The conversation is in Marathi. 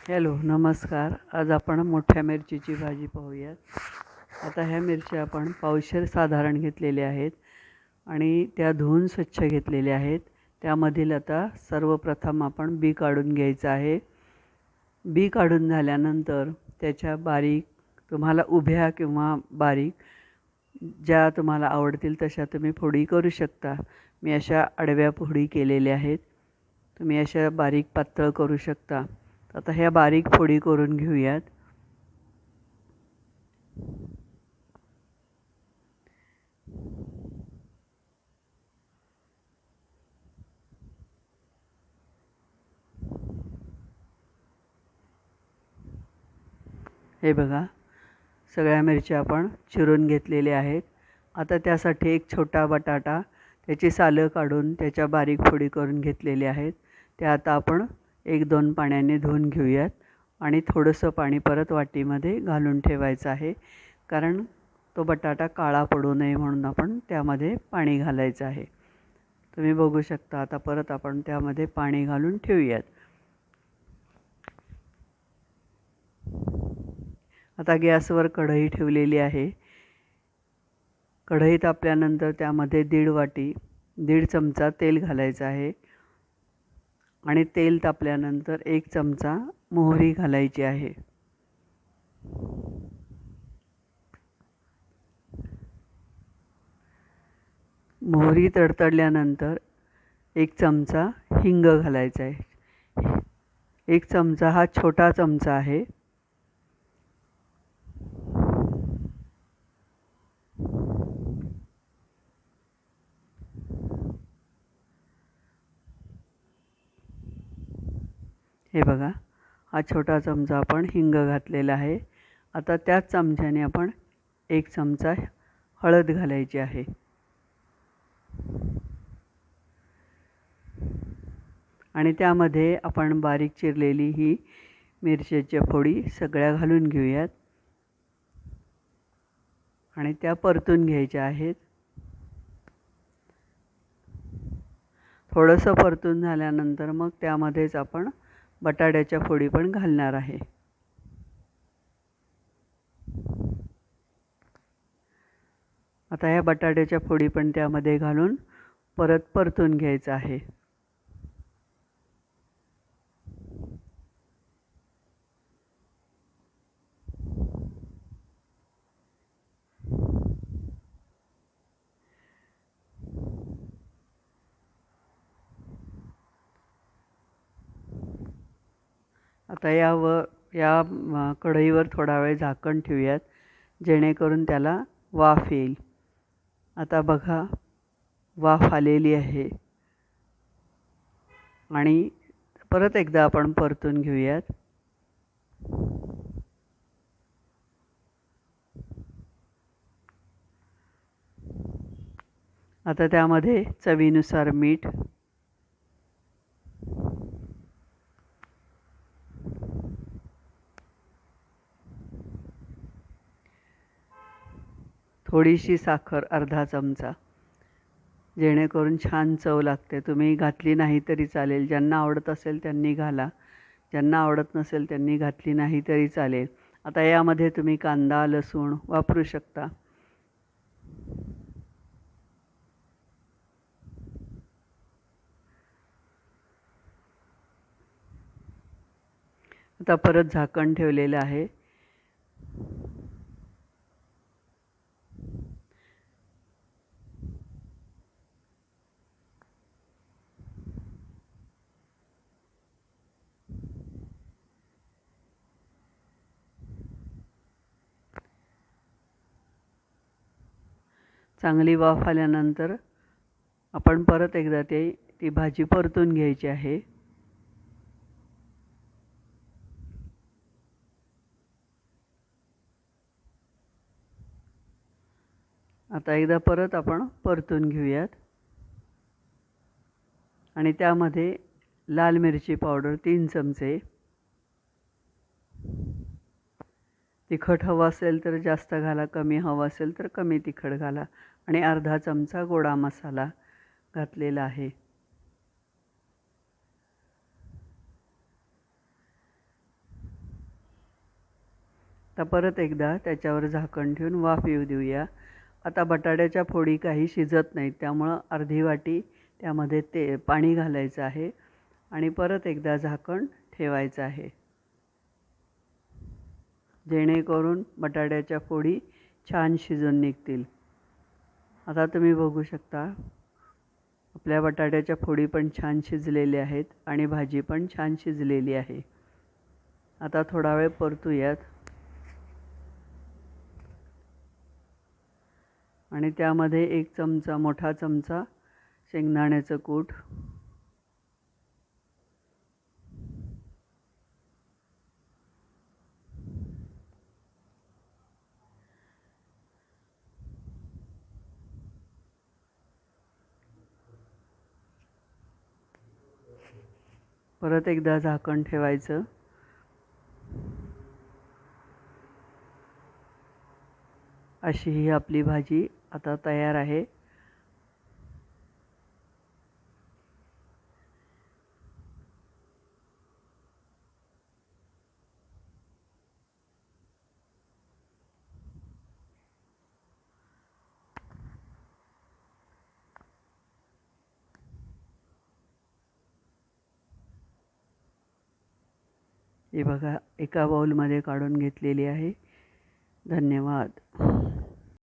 हॅलो नमस्कार. आज आपण मोठ्या मिरचीची भाजी पाहूयात. आता ह्या मिरच्या आपण पावशेर साधारण घेतलेल्या आहेत आणि त्या धुवून स्वच्छ घेतलेल्या आहेत. त्यामधील आता सर्वप्रथम आपण बी काढून घ्यायचं आहे. बी काढून झाल्यानंतर त्याच्या बारीक, तुम्हाला उभ्या किंवा बारीक ज्या तुम्हाला आवडतील तशा तुम्ही फोडी करू शकता. मी अशा आडव्या फोडी केलेल्या आहेत. तुम्ही अशा बारीक पातळ करू शकता. आता ह्या बारीक फोडी करून घेऊयात. हे बघा, सगळ्या मिरच्या आपण चिरून घेतलेल्या आहेत. आता त्यासाठी एक छोटा बटाटा, त्याची सालं काढून त्याच्या बारीक फोडी करून घेतलेल्या आहेत. त्या आता आपण 1-2 पाण्याने धुवून घेऊयात आणि थोडंसं पाणी परत वाटीमध्ये घालून ठेवायचं आहे, कारण तो बटाटा काळा पडू नये म्हणून आपण त्यामध्ये पाणी घालायचं आहे. तुम्ही बघू शकता. आता परत आपण त्यामध्ये पाणी घालून ठेवूयात. आता गॅसवर कढई ठेवलेली आहे. कढई तापल्यानंतर त्यामध्ये 1.5 चमचा तेल घालायचं आहे आणि तेल तापल्यानंतर 1 चमचा मोहरी घालायची आहे. मोहरी तडतडल्यानंतर 1 चमचा हिंग घालायचा आहे. 1 चमचा हा छोटा चमचा आहे. हे बघा, हा छोटा चमचा आपण हिंग घातलेला आहे. आता त्याच चमच्याने आपण 1 चमचा हळद घालायची आहे. आणि त्यामध्ये आपण बारीक चिरलेली ही मिरच्याच्या फोडी सगळ्या घालून घेऊयात आणि त्या परतून घ्यायच्या आहेत. थोडंसं परतून झाल्यानंतर मग त्यामध्येच आपण बटाट्याच्या फोडी पण घालणार आहे. आता ह्या बटाट्याच्या फोडी पण त्यामध्ये घालून परत परतून घ्यायचं आहे. आता या कढईवर थोडा वेळ झाकण ठेवूयात, जेणेकरून त्याला वाफ येईल. आता बघा, वाफ आलेली आहे आणि परत एकदा आपण परतून घेऊयात. आता त्यामध्ये चवीनुसार मीठ, थोडीशी साखर अर्धा चमचा, जेणेकरून छान चव लागते. तुम्ही घातली नाही तरी चालेल. ज्यांना आवडत असेल त्यांनी घाला, ज्यांना आवडत नसेल त्यांनी घातली नाही तरी चालेल. आता यामध्ये तुम्ही कांदा, लसूण वापरू शकता. आता परत झाकण ठेवलेलं आहे. चांगली वाफ आल्यानंतर आपण परत एकदा ती भाजी परतून घ्यायची आहे. आता एकदा परत आपण परतून घेऊयात आणि त्यामध्ये लाल मिरची पावडर 3 चमचे, तिखट हवं असेल तर जास्त घाला, कमी हवं असेल तर कमी तिखट घाला आणि अर्धा चमचा गोडा मसाला घातलेला आहे. आता परत एकदा त्याच्यावर झाकण ठेवून वाफ येऊ देऊया. आता बटाट्याच्या फोडी काही शिजत नाहीत, त्यामुळं अर्धी वाटी त्यामध्ये पाणी घालायचं आहे आणि परत एकदा झाकण ठेवायचं आहे, जेणेकरून बटाट्याच्या फोडी छान शिजून निघतील. आता तुम्ही बघू शकता आपल्या बटाट्याच्या फोडी पण छान शिजलेल्या आहेत आणि भाजी पण छान शिजलेली आहे. आता थोडा वेळ परतूयात आणि त्यामध्ये 1 चमचा, मोठा चमचा शेंगदाण्याचं कूट, परत एकदा झाकण ठेवायचं. अशी ही आपली भाजी आता तयार आहे. ही बघा एका बाउलमध्ये काढून घेतलेली आहे. धन्यवाद.